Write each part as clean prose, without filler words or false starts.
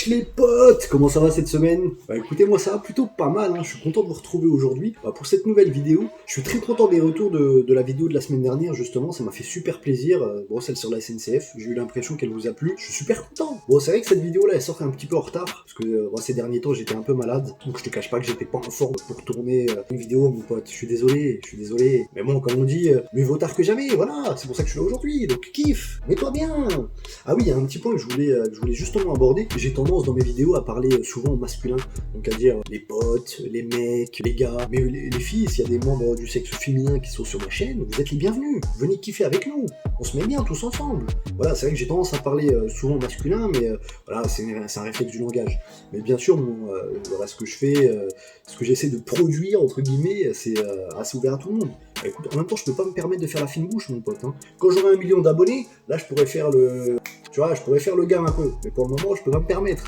Wesh les potes, comment ça va cette semaine? Bah écoutez, moi ça va plutôt pas mal, hein. Je suis content de vous retrouver aujourd'hui pour cette nouvelle vidéo. Je suis très content des retours de la vidéo de la semaine dernière, justement, ça m'a fait super plaisir. Bon, celle sur la SNCF, j'ai eu l'impression qu'elle vous a plu. Je suis super content. Bon, c'est vrai que cette vidéo là, elle sort un petit peu en retard, parce que ces derniers temps j'étais un peu malade, donc je te cache pas que j'étais pas en forme pour tourner une vidéo, mon pote. Je suis désolé. Mais bon, comme on dit, mieux vaut tard que jamais, voilà, c'est pour ça que je suis là aujourd'hui, donc kiffe, mets-toi bien. Ah oui, il y a un petit point que je voulais justement aborder. J'ai tendance dans mes vidéos à parler souvent au masculin, donc à dire les potes, les mecs, les gars, mais les filles, s'il y a des membres du sexe féminin qui sont sur ma chaîne, vous êtes les bienvenus, venez kiffer avec nous, on se met bien tous ensemble. Voilà, c'est vrai que j'ai tendance à parler souvent au masculin, mais voilà, c'est un réflexe du langage. Mais bien sûr, voilà, ce que je fais, ce que j'essaie de produire, entre guillemets, c'est assez ouvert à tout le monde. Bah, écoute, en même temps, je peux pas me permettre de faire la fine bouche, mon pote, hein. Quand j'aurai 1 million d'abonnés, là, je pourrais faire le... Tu vois, je pourrais faire le gars un peu, mais pour le moment, je peux pas me permettre.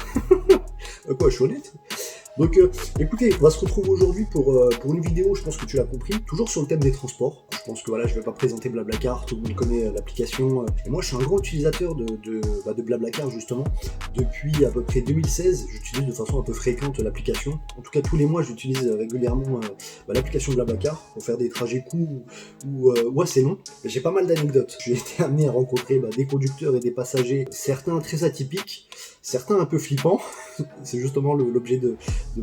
Quoi, je suis honnête. Donc écoutez, on va se retrouver aujourd'hui pour une vidéo, je pense que tu l'as compris, toujours sur le thème des transports. Je pense que voilà, je vais pas présenter Blablacar, tout le monde connaît l'application. Et moi je suis un grand utilisateur de Blablacar justement. Depuis à peu près 2016, j'utilise de façon un peu fréquente l'application. En tout cas tous les mois j'utilise régulièrement l'application Blablacar pour faire des trajets courts ou assez longs. J'ai pas mal d'anecdotes. J'ai été amené à rencontrer des conducteurs et des passagers, certains très atypiques, certains un peu flippants. C'est justement l'objet de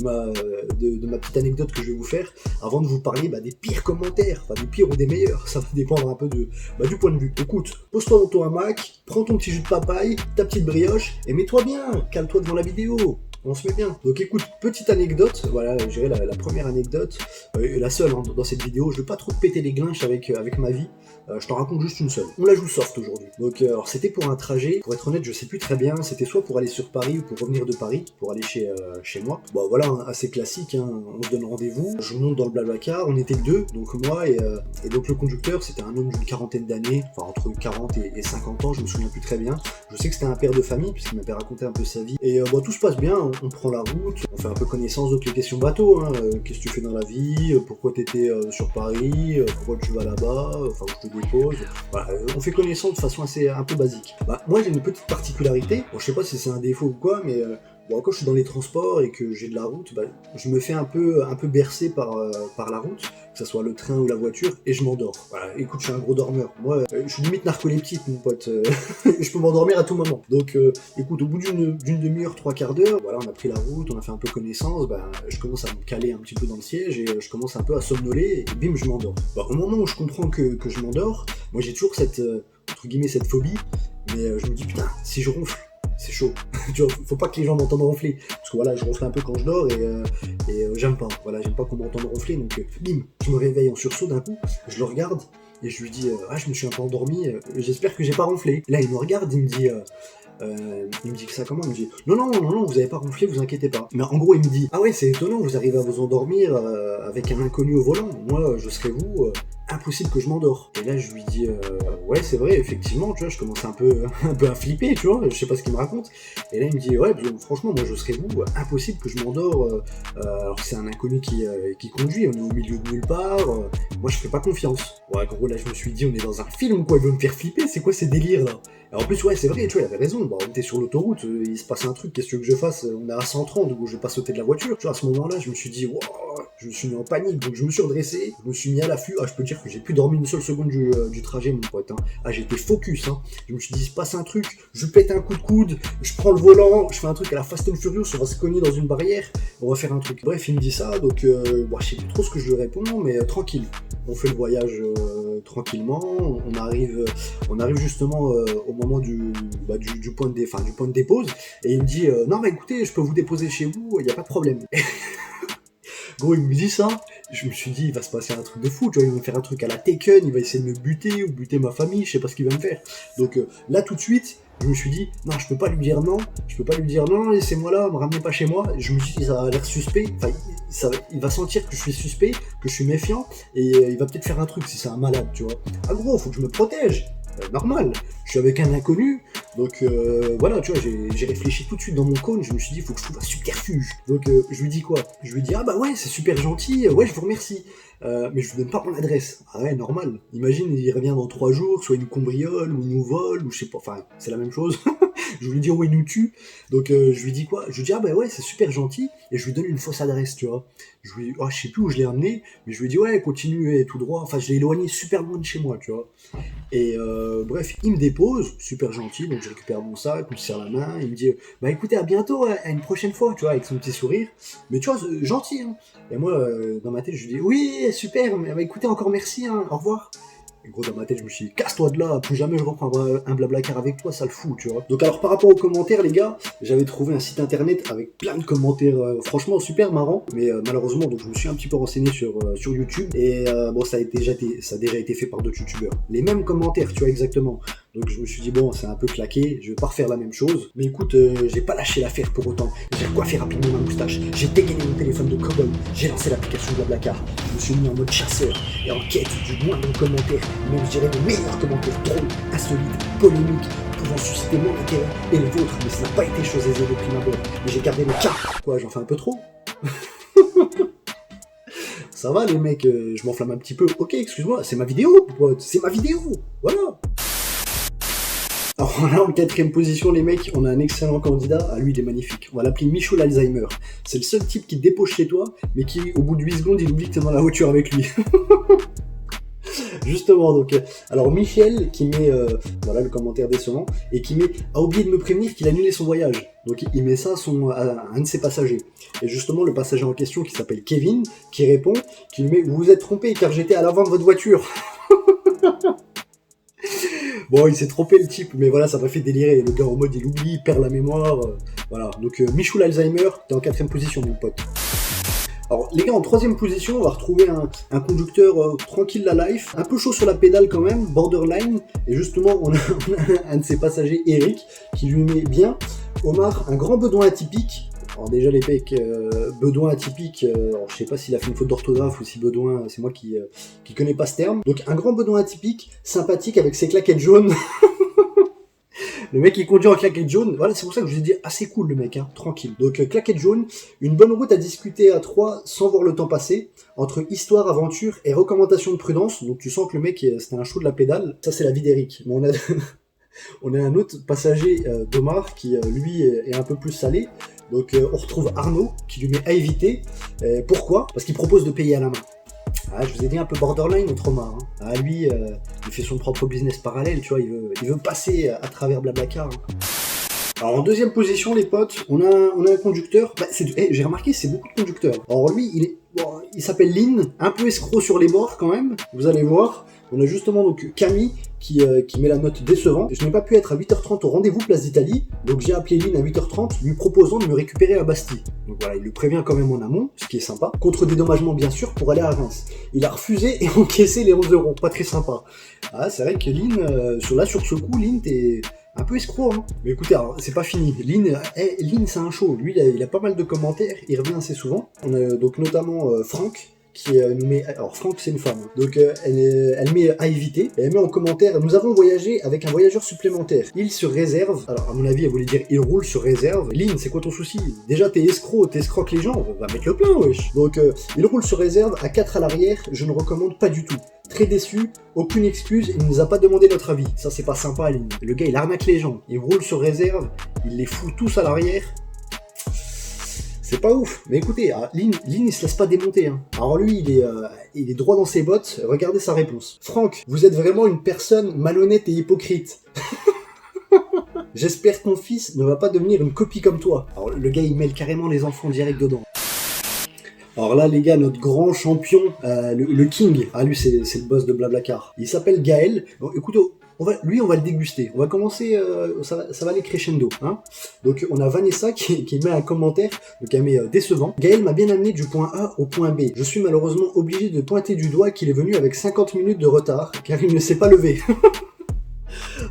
ma petite anecdote que je vais vous faire, avant de vous parler des pires commentaires, enfin des pires ou des meilleurs, ça va dépendre un peu du point de vue. Écoute, pose-toi dans ton hamac, prends ton petit jus de papaye, ta petite brioche, et mets-toi bien, cale-toi devant la vidéo. On se met bien. Donc écoute, petite anecdote, voilà, je dirais la première anecdote, et la seule dans cette vidéo, je veux pas trop te péter les glinches avec ma vie, je t'en raconte juste une seule. On la joue soft aujourd'hui. Donc alors c'était pour un trajet, pour être honnête je sais plus très bien, c'était soit pour aller sur Paris ou pour revenir de Paris, pour aller chez moi. Bon voilà, assez classique, hein. On se donne rendez-vous, je monte dans le Blablacar, on était deux, donc moi et donc le conducteur, c'était un homme d'une quarantaine d'années, enfin entre 40 et 50 ans, je me souviens plus très bien. Je sais que c'était un père de famille, puisqu'il m'avait raconté un peu sa vie. Et tout se passe bien, on prend la route, on fait un peu connaissance, donc les questions bateau, hein. Qu'est-ce que tu fais dans la vie, pourquoi t'étais sur Paris, pourquoi tu vas là-bas, enfin je te dépose. Voilà, on fait connaissance de façon un peu basique. Moi j'ai une petite particularité, bon, je sais pas si c'est un défaut ou quoi, mais quand je suis dans les transports et que j'ai de la route, je me fais un peu bercer par la route, que ce soit le train ou la voiture, et je m'endors. Voilà, écoute, je suis un gros dormeur. Moi, je suis limite narcoleptique, mon pote. Je peux m'endormir à tout moment. Donc, écoute, au bout d'une demi-heure, 3/4 d'heure, voilà, on a pris la route, on a fait un peu connaissance, je commence à me caler un petit peu dans le siège, et je commence un peu à somnoler, et bim, je m'endors. Au moment où je comprends que je m'endors, moi j'ai toujours cette, entre guillemets, cette phobie, mais je me dis, putain, si je ronfle, c'est chaud. Tu vois, faut pas que les gens m'entendent ronfler. Parce que voilà, je ronfle un peu quand je dors et j'aime pas. Voilà, j'aime pas qu'on m'entende ronfler. Donc, bim, je me réveille en sursaut d'un coup, je le regarde et je lui dis je me suis un peu endormi, j'espère que j'ai pas ronflé. Là, il me regarde, il me dit que ça comment? Il me dit non, vous avez pas ronflé, vous inquiétez pas. Mais en gros, il me dit ah ouais, c'est étonnant, vous arrivez à vous endormir avec un inconnu au volant. Moi, je serais vous. Impossible que je m'endors. Et là je lui dis ouais c'est vrai effectivement, tu vois, je commence un peu à flipper, tu vois, je sais pas ce qu'il me raconte. Et là il me dit ouais franchement moi je serais vous, impossible que je m'endors alors que c'est un inconnu qui conduit, on est au milieu de nulle part, moi je fais pas confiance. Ouais gros là je me suis dit on est dans un film quoi, il veut me faire flipper, c'est quoi ces délires là? Et en plus ouais c'est vrai, tu vois, il avait raison, on était sur l'autoroute, il se passe un truc, qu'est-ce que tu veux que je fasse, on est à 130, donc je vais pas sauter de la voiture, tu vois, à ce moment là je me suis dit wow, je me suis mis en panique, donc je me suis redressé, je me suis mis à l'affût, je peux dire que j'ai plus dormi une seule seconde du trajet mon pote, hein. J'étais focus, hein. Je me suis dit il se passe un truc, je pète un coup de coude, je prends le volant, je fais un truc à la Fast and Furious, on va se cogner dans une barrière, on va faire un truc. Bref il me dit ça, donc je sais plus trop ce que je lui réponds, mais tranquille, on fait le voyage tranquillement, on arrive justement au moment du point de dépose, et il me dit non mais écoutez je peux vous déposer chez vous, il n'y a pas de problème. Gros, il me dit ça, je me suis dit, il va se passer un truc de fou, tu vois, il va me faire un truc à la Taken, il va essayer de me buter, ou buter ma famille, je sais pas ce qu'il va me faire. Donc là, tout de suite, je me suis dit, non, je peux pas lui dire non, laissez-moi là, me ramenez pas chez moi. Je me suis dit, ça a l'air suspect, enfin, il va sentir que je suis suspect, que je suis méfiant, et il va peut-être faire un truc si c'est un malade, tu vois. Ah gros, faut que je me protège. Normal, je suis avec un inconnu, donc voilà, tu vois, j'ai réfléchi tout de suite dans mon cône, je me suis dit, il faut que je trouve un subterfuge. Donc je lui dis quoi? Je lui dis, ah bah ouais, c'est super gentil, ouais, je vous remercie. Mais je vous donne pas mon adresse. Ah ouais, normal. Imagine, il revient dans 3 jours, soit il nous cambriole, ou il nous vole, ou je sais pas, enfin, c'est la même chose. Je lui dis, oh, il nous tue. Donc, je lui dis quoi? Je lui dis, ah bah ouais, c'est super gentil. Et je lui donne une fausse adresse, tu vois. Je lui dis, oh, je sais plus où je l'ai amené, mais je lui dis, ouais, continue tout droit. Enfin, je l'ai éloigné super loin de chez moi, tu vois. Et bref, il me dépose, super gentil, donc je récupère mon sac, on se serre la main, il me dit, bah écoutez, à bientôt, à une prochaine fois, tu vois, avec son petit sourire. Mais tu vois, gentil, hein. Et moi, dans ma tête, je lui dis, oui, super, mais bah, écoutez, encore merci, hein, au revoir. Et gros, dans ma tête, je me suis dit, casse-toi de là, plus jamais je reprends un Blablacar avec toi, ça le fout, tu vois. Donc, alors, par rapport aux commentaires, les gars, j'avais trouvé un site internet avec plein de commentaires, franchement, super marrants, mais malheureusement, donc, je me suis un petit peu renseigné sur YouTube, et bon, ça a déjà été fait par d'autres youtubeurs. Les mêmes commentaires, tu vois, exactement. Donc, je me suis dit, bon, c'est un peu claqué, je vais pas refaire la même chose. Mais écoute, j'ai pas lâché l'affaire pour autant. J'ai recoiffé rapidement ma moustache, j'ai dégainé mon téléphone de cowboy, j'ai lancé l'application Blablacar, je me suis mis en mode chasseur, et en quête du moindre commentaire, même je dirais le meilleur commentaire drôle, insolite, polémique, pouvant susciter mon intérêt et le vôtre, mais ça n'a pas été chose aisée depuis ma abord. Mais j'ai gardé le cap. Quoi, j'en fais un peu trop? Ça va les mecs, je m'enflamme un petit peu. Ok, excuse-moi, c'est ma vidéo, pote, c'est ma vidéo, voilà. Alors là, en 4ème position, les mecs, on a un excellent candidat. Ah, lui, il est magnifique. On va l'appeler Michou l'Alzheimer. C'est le seul type qui te dépose chez toi, mais qui, au bout de 8 secondes, il oublie que t'es dans la voiture avec lui. Justement, donc, alors Michel qui met, voilà le commentaire décevant, et qui met a oublié de me prévenir qu'il annulait son voyage. Donc il met ça à un de ses passagers. Et justement, le passager en question qui s'appelle Kevin, qui répond, qui lui met vous vous êtes trompé car j'étais à l'avant de votre voiture. Bon, il s'est trompé le type, mais voilà, ça m'a fait délirer. Le gars en mode il oublie, il perd la mémoire. Voilà, donc Michou l'Alzheimer, t'es en 4ème position, mon pote. Alors les gars, en 3ème position, on va retrouver un conducteur tranquille la life, un peu chaud sur la pédale quand même, borderline, et justement on a un de ses passagers, Eric, qui lui met bien. Omar, un grand bedouin atypique. Alors déjà les mecs, bedouin atypique, alors je sais pas s'il a fait une faute d'orthographe ou si bedouin, c'est moi qui connais pas ce terme. Donc un grand bedouin atypique, sympathique avec ses claquettes jaunes. Le mec il conduit en claquette jaune, voilà, c'est pour ça que je vous ai dit assez cool le mec, hein, tranquille. Donc claquette jaune, une bonne route à discuter à 3 sans voir le temps passer, entre histoire, aventure et recommandation de prudence. Donc tu sens que le mec c'était un chaud de la pédale. Ça c'est la vie d'Eric. Mais on a un autre passager d'Omar qui lui est un peu plus salé. Donc on retrouve Arnaud qui lui met à éviter. Pourquoi? Parce qu'il propose de payer à la main. Ah, je vous ai dit un peu borderline notre Omar. Hein. Ah, lui, il fait son propre business parallèle, tu vois, il veut passer à travers Blablacar. Hein. Alors en 2ème position, les potes, on a un conducteur. Bah, j'ai remarqué, c'est beaucoup de conducteurs. Alors lui, il s'appelle Lynn, un peu escroc sur les bords quand même, vous allez voir. On a justement donc Camille qui met la note décevante. Je n'ai pas pu être à 8h30 au rendez-vous Place d'Italie, donc j'ai appelé Lynn à 8h30 lui proposant de me récupérer à Bastille. Donc voilà, il le prévient quand même en amont, ce qui est sympa. Contre dédommagement bien sûr pour aller à Reims. Il a refusé et encaissé les 11 €, pas très sympa. Ah, c'est vrai que Lynn, sur ce coup, Lynn, t'es un peu escroc, hein. Mais écoutez, alors, c'est pas fini. Lynn, c'est un show. Lui, il a pas mal de commentaires, il revient assez souvent. On a donc notamment Franck, qui nous met... Alors Franck c'est une femme, donc elle met à éviter, et elle met en commentaire nous avons voyagé avec un voyageur supplémentaire, il sur réserve, alors à mon avis elle voulait dire il roule sur réserve. Lynn, c'est quoi ton souci? Déjà t'es escroc, t'escroques les gens, va mettre le plein wesh. Donc il roule sur réserve, à 4 à l'arrière, je ne recommande pas du tout. Très déçu, aucune excuse, il nous a pas demandé notre avis. Ça c'est pas sympa Lynn. Le gars il arnaque les gens, il roule sur réserve, il les fout tous à l'arrière. C'est pas ouf, mais écoutez, Lynn il se laisse pas démonter. Hein. Alors lui, il est droit dans ses bottes, regardez sa réponse. Franck, vous êtes vraiment une personne malhonnête et hypocrite. J'espère que ton fils ne va pas devenir une copie comme toi. Alors le gars, il mêle carrément les enfants direct dedans. Alors là, les gars, notre grand champion, le King, lui c'est le boss de Blablacar. Il s'appelle Gaël. Bon, écoutez, on va le déguster. On va commencer, ça va aller crescendo. Hein. Donc on a Vanessa qui met un commentaire, donc elle met décevant. Gaël m'a bien amené du point A au point B. Je suis malheureusement obligé de pointer du doigt qu'il est venu avec 50 minutes de retard, car il ne s'est pas levé.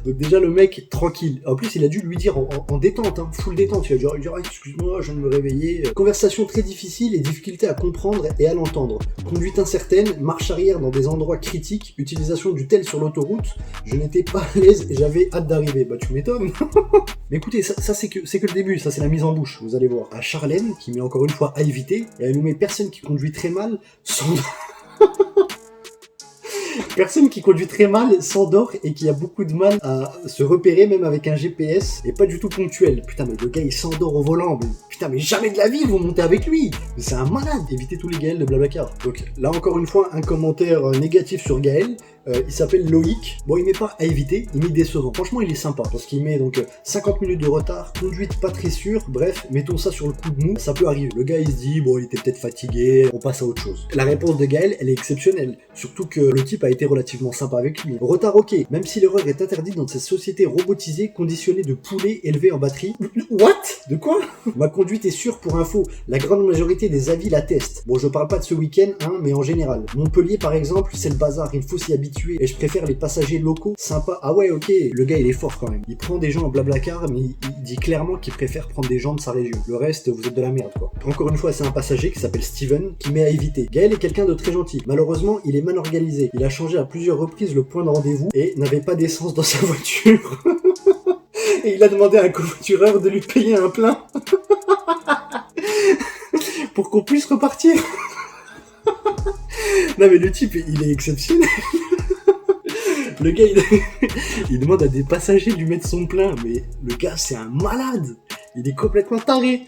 Donc déjà le mec tranquille. En plus il a dû lui dire en détente, hein, full détente. Il a dû dire ah, excuse-moi, je viens de me réveiller. Conversation très difficile et difficulté à comprendre et à l'entendre. Conduite incertaine, marche arrière dans des endroits critiques, utilisation du tel sur l'autoroute. Je n'étais pas à l'aise et j'avais hâte d'arriver. Bah tu m'étonnes. Mais écoutez, ça c'est que le début, ça c'est la mise en bouche, vous allez voir. À Charlène, qui met encore une fois à éviter, et elle nous met personne qui conduit très mal sans... Personne qui conduit très mal s'endort et qui a beaucoup de mal à se repérer même avec un GPS et pas du tout ponctuel. Putain mais le gars il s'endort au volant, mais putain mais jamais de la vie vous montez avec lui. Mais c'est un malade. Évitez tous les Gaël de Blablacar. Donc là encore une fois un commentaire négatif sur Gaël. Il s'appelle Loïc. Bon, il met pas à éviter, il met décevant. Franchement, il est sympa parce qu'il met donc 50 minutes de retard, conduite pas très sûre. Bref, mettons ça sur le coup de mou, ça peut arriver. Le gars, il se dit, bon, il était peut-être fatigué, on passe à autre chose. La réponse de Gaël, elle est exceptionnelle. Surtout que le type a été relativement sympa avec lui. Retard, ok, même si l'erreur est interdite dans cette société robotisée conditionnée de poulets élevés en batterie. What? De quoi? Ma conduite est sûre pour info. La grande majorité des avis l'attestent. Bon, je parle pas de ce week-end, hein, mais en général. Montpellier, par exemple, c'est le bazar, il faut s'y habituer. Et je préfère les passagers locaux sympas. Ah ouais, ok, le gars il est fort quand même. Il prend des gens en Blablacar, mais il dit clairement qu'il préfère prendre des gens de sa région. Le reste, vous êtes de la merde quoi. Encore une fois, c'est un passager qui s'appelle Steven qui met à éviter. Gaël est quelqu'un de très gentil. Malheureusement, il est mal organisé. Il a changé à plusieurs reprises le point de rendez-vous et n'avait pas d'essence dans sa voiture. Et il a demandé à un covoitureur de lui payer un plein pour qu'on puisse repartir. Non mais le type, il est exceptionnel. Le gars, il demande à des passagers de lui mettre son plein, mais le gars, c'est un malade. Il est complètement taré.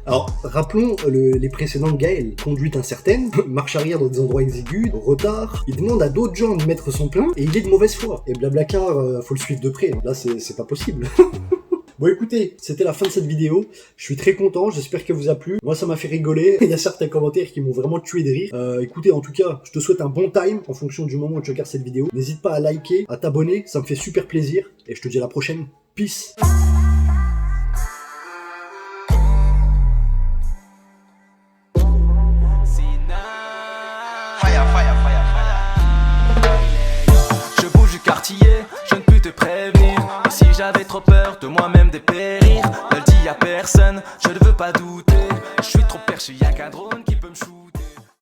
Alors, rappelons les précédents de Gaël. Conduite incertaine, marche arrière dans des endroits exigus, retard. Il demande à d'autres gens de mettre son plein, et il est de mauvaise foi. Et Blablacar, faut le suivre de près. Là, c'est pas possible. Bon écoutez, c'était la fin de cette vidéo, je suis très content, j'espère qu'elle vous a plu, moi ça m'a fait rigoler, il y a certains commentaires qui m'ont vraiment tué de rire. Écoutez, en tout cas, je te souhaite un bon time en fonction du moment où tu regardes cette vidéo, n'hésite pas à liker, à t'abonner, ça me fait super plaisir, et je te dis à la prochaine, peace. Je bouge du quartier, je ne peux te prévenir. Et si j'avais trop peur de moi-même dépérir, ne le dis à personne, je ne veux pas douter. Je suis trop perché, y'a qu'un drone qui peut me shooter.